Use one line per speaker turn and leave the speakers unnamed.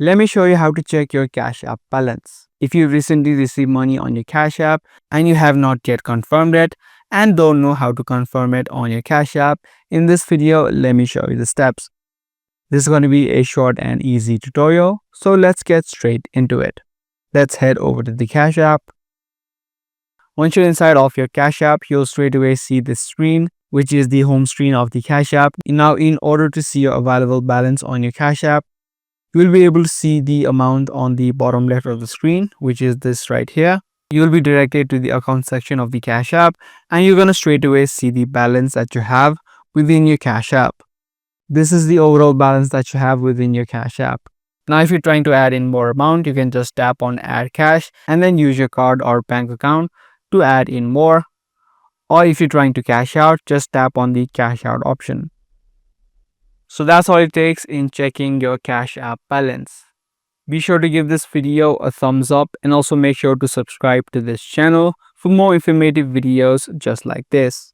Let me show you how to check your Cash App balance. If you recently received money on your Cash App and you have not yet confirmed it and don't know how to confirm it on your Cash App, in this video, let me show you the steps. This is going to be a short and easy tutorial, so let's get straight into it. Let's head over to the Cash App. Once you're inside of your Cash App, you'll straight away see this screen, which is the home screen of the Cash App. Now, in order to see your available balance on your Cash App, you will be able to see the amount on the bottom left of the screen, which is this right here. You will be directed to the account section of the Cash App, and you're going to straight away see the balance that you have within your Cash App. This is the overall balance that you have within your Cash App. Now, if you're trying to add in more amount, you can just tap on Add Cash and then use your card or bank account to add in more. Or if you're trying to cash out, just tap on the Cash Out option. So that's all it takes in checking your Cash App balance. Be sure to give this video a thumbs up and also make sure to subscribe to this channel for more informative videos just like this.